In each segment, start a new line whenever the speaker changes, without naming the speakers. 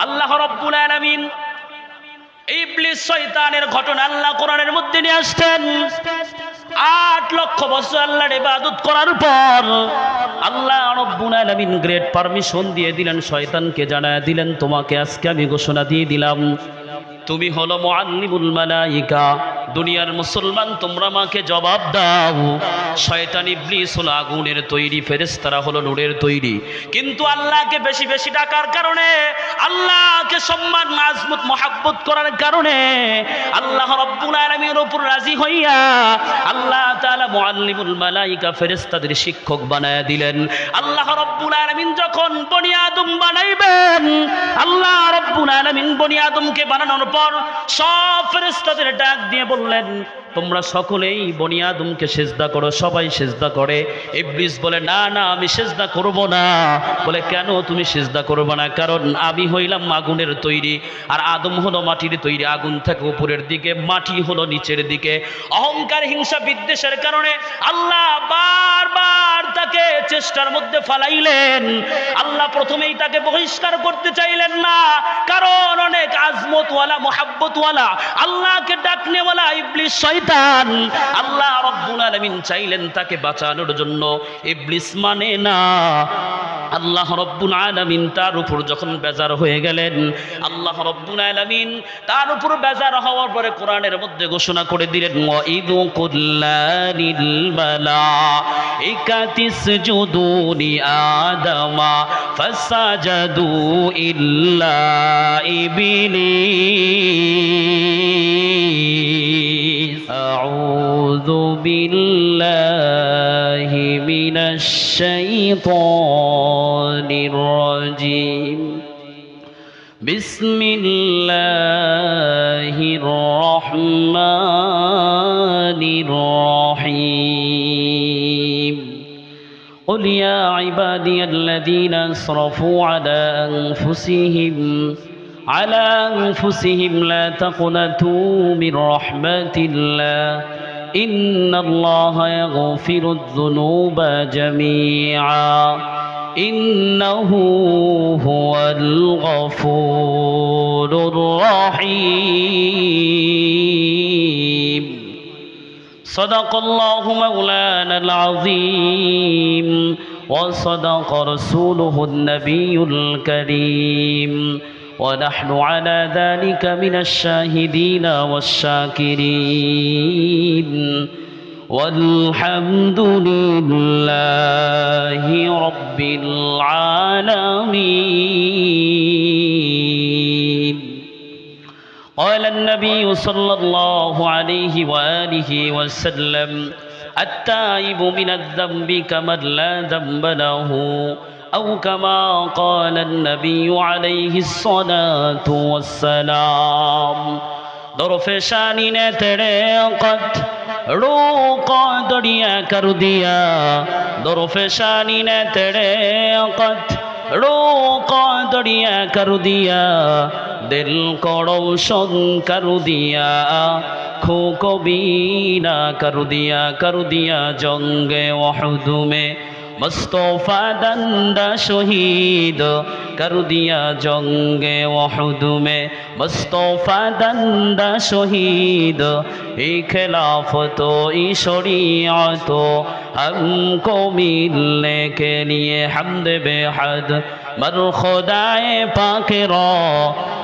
আল্লাহ রাব্বুল আলামিন ইবলিস শয়তানের ঘটনা আল্লাহ কোরআনের মধ্যে নিয়ে আসতেন। 8 লক্ষ বছর আল্লাহর ইবাদত করার পর আল্লাহ রাব্বুল আলামিন গ্রেট পারমিশন দিয়ে দিলেন, শয়তানকে জানায় দিলেন, তোমাকে আজকে আমি ঘোষণা দিয়ে দিলাম, তুমি হলো মুআল্লিমুল মালাইকা। দুনিয়ার মুসলমান তোমরা আমাকে জবাব দাও। শয়তান ইবলিস হলো আগুনের তৈরি, ফেরেশতারা হলো নূরের তৈরি। কিন্তু আল্লাহকে বেশি বেশি ডাকার কারণে, আল্লাহকে সম্মান আজমত মহাব্বত করার কারণে আল্লাহ রাব্বুল আলামিনের উপর রাজি হইয়া আল্লাহ তাআলা মুআল্লিমুল মালাইকা ফেরেশতাদের শিক্ষক বানায়া দিলেন। আল্লাহ রাব্বুল আলামিন যখন বনি আদম বানাইবেন, আল্লাহ রাব্বুল আলামিন বনি আদমকে বানানোর পর সব ফেরেশতাদের ডাক দিয়ে বললেন, তোমরা সকলেই বনি আদমকে সিজদা করো। সবাই সিজদা করে। ইবলিস বলে, না না, আমি সিজদা করব না। বলে, কেন তুমি সিজদা করবে না? কারণ আমি হইলাম আগুনের তৈরি, আর আদম হলো মাটির তৈরি। আগুন থাকে উপরের দিকে, মাটি হলো নিচের দিকে। অহংকার, হিংসা, বিদ্বেষের কারণে আল্লাহ বারবার তাকে চেষ্টার মধ্যে ফালাইলেন। আল্লাহ প্রথমেই তাকে বহিষ্কার করতে চাইলেন না, কারণ অনেক আজমতওয়ালা, মোহাব্বতওয়ালা, আল্লাহকে ডাকনেওয়ালা ইবলিস শয়তান। আল্লাহ রাব্বুল আলামিন চাইলেন তাকে বাঁচানোর জন্য। ইবলিস মানে না। আল্লাহ রাব্বুল আলামিন তার উপর যখন বেজার হয়ে গেলেন, আল্লাহ রাব্বুল আলামিন তার উপর বেজার হওয়ার পরে কোরআনের মধ্যে ঘোষণা করে দিলেন, ওয়াইদু কুল্লানিল মালাইকাতি ইসজুদু লিআদামা ফাসাজাদু ইল্লা ইবলিস। আউযু বিল্লাহি মিনাশ শাইতানির রাজিম। বিসমিল্লাহির রহমানির রহিম। قل يا عبادي الذين اسرفوا على أنفسهم لا تقنطوا من رحمة الله إن الله يغفر الذنوب جميعا إنه هو الغفور الرحيم. صدق الله مولانا العظيم وصدق رسوله النبي الكريم ونحن على ذلك من الشاهدين والشاكرين والحمد لله رب العالمين. قال النبي صلى الله عليه وآله وسلم التائب من الذنب كمن لا ذنب له أو كما قال النبي عليه الصلاة والسلام. ظرف شانی نے تیرے قد روقا دریا کر دیا. ظرف شانی نے تیرے قد روقا دریا کر دیا. دل کو روشن کر دیا. آنکھوں کو بینا کر دیا جنگ احد میں مصطفیٰ دندہ شہید کر دیا. جنگ احد میں مصطفیٰ دندہ شہید. ای خلافت و ای شریعت ہم کو ملنے کے لیے حمد بے حد مر خدائے پاک را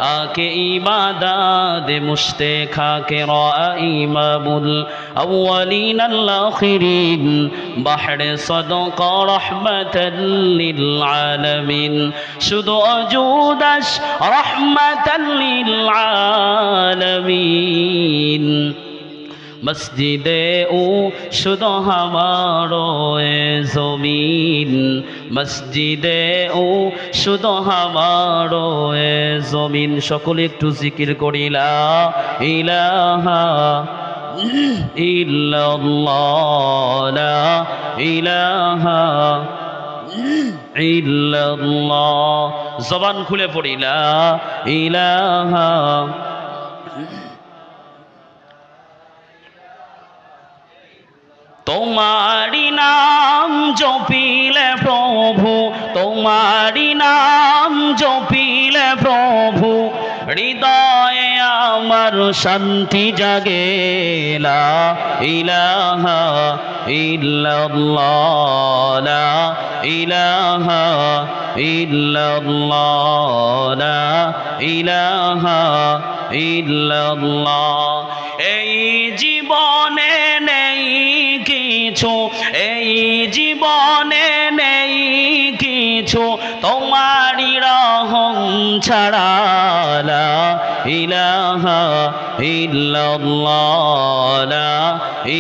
آکے ایماداد مشتے خاک را. امام الاولین الاخرین بحر صدق رحمت للعالمین. শুধু অজুদাস রহমাতাল লিল আলামিন. মসজিদে ও শুধু হামারো এ জমিন. মসজিদে ও শুধু হামারো এ জমিন. সকলে একটু জিকির করি লা ইলাহা ইল্লাল্লাহ লা ইলাহা ইল্লাল্লাহ. জবান খুলে পড়ি লা ইলাহা. তোমারি নাম জপিলে প্রভু, তোমারি নাম জপিলে প্রভু হৃদয়ে আমার শান্তি জাগে লা ইলাহা ইল্লাল্লাহ লা ইলাহা ইল্লাল্লাহ লা ইলাহা ইল্লাল্লাহ। এই জীবনে নেই কিছু, এই জীবনে নেই কিছু তোমারই রহম ছাড়া লা ইলাহা ইল্লাল্লাহ লা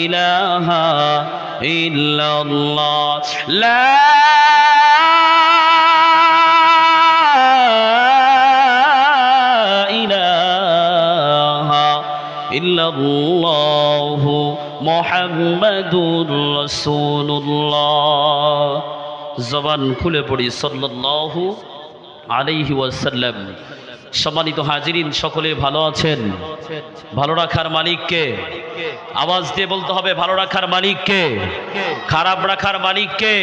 ইলাহা ইল্লাল্লাহ লা ইলাহা ইল্লাল্লাহু মুহাম্মাদুর রাসূলুল্লাহ। জবান খুলে পড়ি সাল্লাল্লাহু আলাইহি ওয়াসাল্লাম। সম্মানিত হাজিরিন, সকলে ভালো আছেন? ভালো রাখার মালিককে আওয়াজ দিয়ে বলতে হবে, ভালো রাখার মালিককে, খারাপ রাখার মালিককে,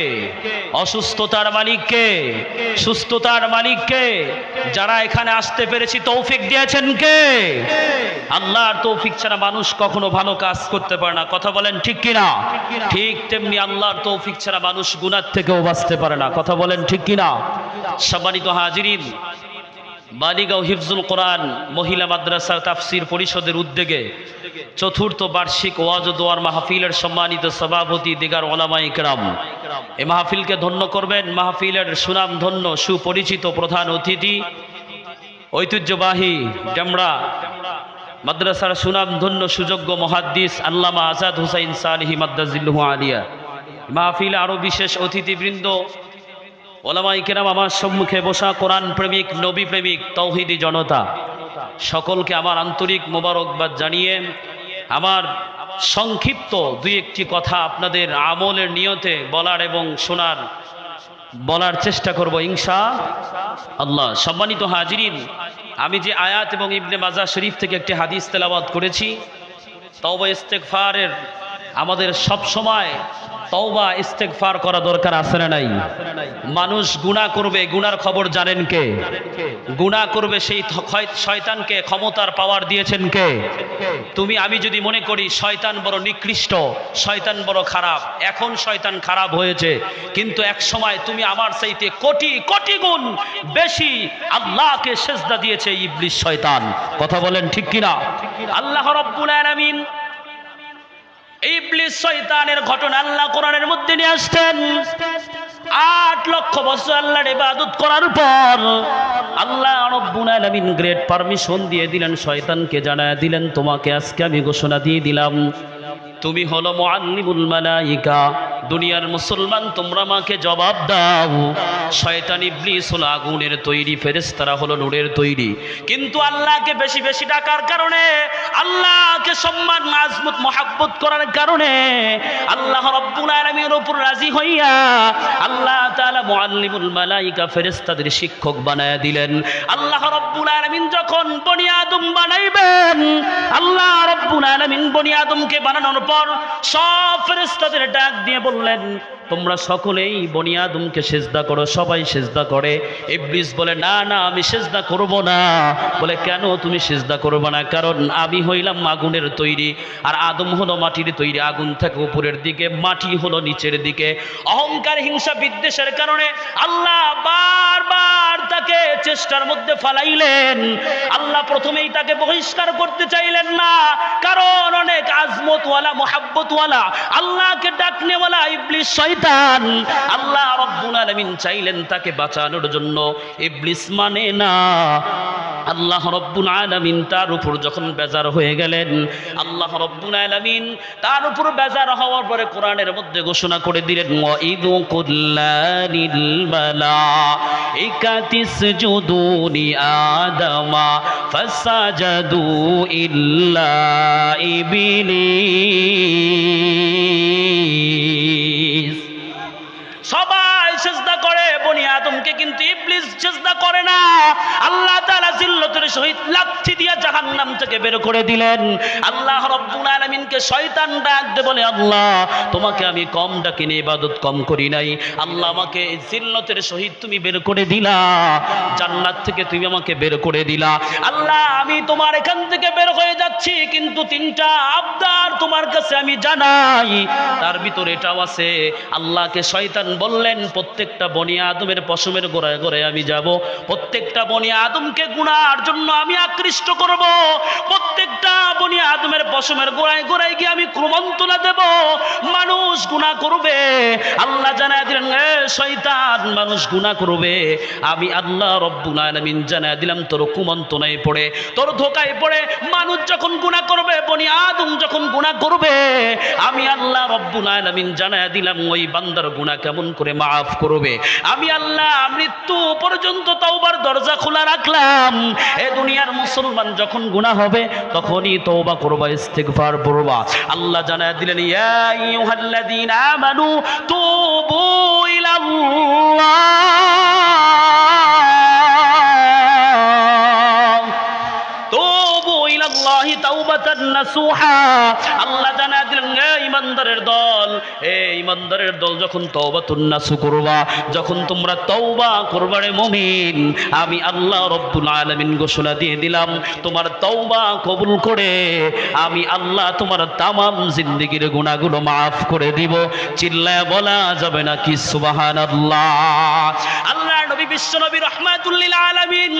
অসুস্থতার মালিককে, সুস্থতার মালিককে। যারা এখানে আসতে পেরেছি তৌফিক দিয়েছেন কে? আল্লাহর তৌফিক ছাড়া মানুষ কখনো ভালো কাজ করতে পারে না। কথা বলেন ঠিক কিনা? ঠিক তেমনি আল্লাহর তৌফিক ছাড়া মানুষ গুনাহ থেকেও বাঁচতে পারে না। কথা বলেন ঠিক কিনা? সম্মানিত হাজিরিন, বালিগাঁও হিফজুল কোরআন মহিলা মাদ্রাসা তাফসির পরিষদের উদ্যোগে চতুর্থ বার্ষিক ওয়াজ ও দোয়ার মাহফিলের সম্মানিত সভাপতি দিগার ওলামায়ে কেরাম, এই মাহফিলকে ধন্য করবেন। মাহফিলের সুনাম ধন্য সুপরিচিত প্রধান অতিথি ঐতিহ্যবাহী ডেমরা মাদ্রাসার সুনাম ধন্য সুযোগ্য মুহাদ্দিস আল্লামা আজাদ হুসাইন সালিহি মাদ্দাজিল্লাহু আলিয়া। মাহফিলে আরো বিশেষ অতিথিবৃন্দ, ওলামায়ে কেরাম, আমার সম্মুখে বসা কোরআন প্রেমিক, নবী প্রেমিক, তৌহিদি জনতা, সকলকে আমার আন্তরিক মোবারকবাদ জানিয়ে আমার সংক্ষিপ্ত দুই একটি কথা আপনাদের আমলের নিয়তে বলার এবং বলার চেষ্টা করব ইনশাআল্লাহ। সম্মানিত হাজিরিন, আমি যে আয়াত এবং ইবনে মাজাহ শরীফ থেকে একটি হাদিস তেলাওয়াত করেছি, তওবা ইস্তেগফারের আমাদের সব সময় তওবা ইস্তেগফার করা দরকার আছে না নাই? মানুষ গুনাহ করবে, গুনার খবর জানেন কে? গুনাহ করবে সেই শয়তানকে ক্ষমতার পাওয়ার দিয়েছেন কে? তুমি আমি যদি মনে করি শয়তান বড় নিকৃষ্ট, শয়তান বড় খারাপ, এখন শয়তান খারাপ হয়েছে, কিন্তু এক সময় তুমি আমার চাইতে কোটি কোটি গুণ বেশি আল্লাহকে সিজদা দিয়েছে ইবলিস শয়তান। কথা বলেন ঠিক কিনা? আল্লাহ রাব্বুল আলামিন ইবলিস শয়তানের ঘটনা আল্লাহ কোরআনের মধ্যে নিয়ে আসতেন। 8 লক্ষ বছর আল্লাহর ইবাদত করার পর আল্লাহ রাব্বুল আলামিন গ্রেট পারমিশন দিয়ে দিলেন, শয়তানকে জানায় দিলেন, তোমাকে আজকে আমি ঘোষণা দিয়ে দিলাম, তুমি হলো মুআল্লিমুল মালাইকা। দুনিয়ার মুসলমান, তোমরা আমাকে জবাব দাও। শয়তান ইবলিস হলো আগুনের তৈরি, ফেরেশতারা হলো নূরের তৈরি। কিন্তু আল্লাহকে বেশি বেশি ডাকার কারণে, আল্লাহকে সম্মান আজমত মহব্বত করার কারণে আল্লাহ রাব্বুল আলামিনের উপর রাজি হইয়া আল্লাহ তাআলা মুআল্লিমুল মালাইকা ফেরেশতাদের শিক্ষক বানায়া দিলেন। আল্লাহ রাব্বুল আলামিন যখন বনি আদম বানাইবেন, আল্লাহ রাব্বুল আলামিন বনি আদমকে বানানোর পর সব ফেরেশতাদের ডাক দিয়ে বললেন, তোমরা সকলেই বনি আদমকে সিজদা করো। সবাই সিজদা করে। ইবলিস বলে, না না, আমি সিজদা করব না। বলে, কেন তুমি সিজদা করবে না? কারণ আমি হইলাম আগুনের তৈরি, আর আদম হলো মাটির তৈরি। আগুন থেকে উপরের দিকে, মাটি হলো নিচের দিকে। অহংকার, হিংসা, বিদ্বেষের কারণে আল্লাহ বারবার তাকে চেষ্টার মধ্যে ফালাইলেন। আল্লাহ প্রথমেই তাকে বহিষ্কার করতে চাইলেন না, কারণ অনেক আজমতওয়ালা, মোহাব্বতওয়ালা, আল্লাহকে ডাকনেওয়ালা ইবলিস শয়তান। আল্লাহ রাব্বুল আলামিন চাইলেন তাকে বাঁচানোর জন্য। ইবলিস মানে না। আল্লাহ রাব্বুল আলামিন তার উপর যখন বেজার হয়ে গেলেন, আল্লাহ রাব্বুল আলামিন তার উপর বেজার হওয়ার পরে কোরআনের মধ্যে ঘোষণা করে দিলেন, ওয়াইদু কুল্লানিল মালাইকাতি ইসজুদু লিআদামা ফাসাজাদু ইল্লা ইবলিস। সবাই সিজদা করে বনি আদমকে, কিন্তু ইবলিস সিজদা করে না। আল্লাহ তাআলা জিল্লতের সহিত লাথি দিয়া জাহান্নাম থেকে বের করে দিলেন। আল্লাহ রাব্বুল আলামিনকে শয়তান ডাকতে বলে, আল্লাহ তোমাকে আমি কম ডাকিনি, ইবাদত কম করি নাই, আল্লাহ আমাকে জিল্লতের সহিত তুমি বের করে দিলা, জান্নাত থেকে তুমি আমাকে বের করে দিলা। আল্লাহ আমি তোমার এখান থেকে বের হয়ে যাচ্ছি, কিন্তু তিনটা আবদার তোমার কাছে আমি জানাই। তার ভিতরে এটাও আছে, আল্লাহকে শয়তান বললেন, প্রত্যেকটা বনি আদমের পশমের গোড়ায় গোড়ায় আমি যাব, প্রত্যেকটা বনি আদমকে গুনার জন্য আমি আকৃষ্ট করব, প্রত্যেকটা বনি আদমের পশমের গোড়ায় গোড়ায় গিয়ে আমি ক্রমন্তনা দেব, মানুষ গুনাহ করবে। আল্লাহ জানায় দিলেন, এ শয়তান মানুষ গুনাহ করবে, আমি আল্লাহ রব্বুল আলামিন জানায় দিলাম তোর কুমন্ত্রণায় পড়ে, তোর ধোকায় পড়ে মানুষ যখন গুনাহ করবে, বনি আদম যখন গুনাহ করবে, আমি আল্লাহ রব্বুল আলামিন জানায় দিলাম ওই বান্দার গুনাহ কেমন করে মাফ করবে। আমি আল্লাহ মৃত্যু পর্যন্ত তওবার দরজা খোলা রাখলাম। এ দুনিয়ার মুসলমান যখন গুনাহ হবে তখনই তওবা করবা, ইস্তিগফার পড়বা। আল্লাহ জানায় দিলেন, ইয়া আইয়ুহাল্লাযীনা আমানু তুবু ইলাল্লাহ, তুবু ইলাল্লাহি তাওবাতান নাসুহা। আল্লাহ জানায় দিলেন, হে ঈমানদারের দল, হে ঈমানদারের দল, যখন তাওবাতুন নাসু করবা, যখন তোমরা তওবা করবা রে মুমিন, আমি আল্লাহ রব্বুল আলামিন ঘোষণা দিয়ে দিলাম, তোমার তওবা কবুল করে আমি আল্লাহ তোমার তামাম জিন্দেগির গুনাহগুলো মাফ করে দিব। চিল্লায়া বলা যাবে না কি সুবহানাল্লাহ। আল্লাহ নবী বিশ্ব নবী রাহমাতুল লিল আলামিন,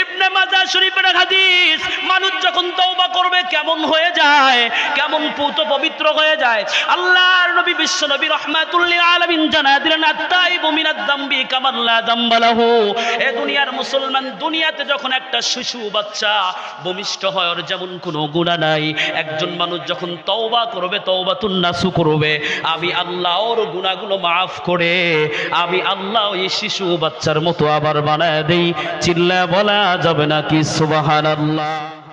ইবনে মাজাহ শরীফের হাদিস, মানুষ যখন তওবা করবে কেমন হয়ে যায়, কেমন পুত পবিত্র হয়ে যায়। আল্লাহর নবী বিশ্ব নবী রাহমাতুল লিল আলামিন জানায় দিলেন, আত-তাইবু মিনাদ যামবি কামান লা যামবা লাহু। এ দুনিয়ার মুসলমান, দুনিয়াতে যখন একটা শিশু বাচ্চা ভূমিষ্ঠ হয়, ওর যেমন কোনো গুনাহ নাই, একজন মানুষ যখন তওবা করবে, তওবাতুন নাসু করবে, আমি আল্লাহ ওর গুনাহগুলো মাফ করে আমি আল্লাহ ওই শিশু বাচ্চার মতো আবার বানায় দেই। চিল্লায়া বলা যাবে না কি সুবহানাল্লাহ।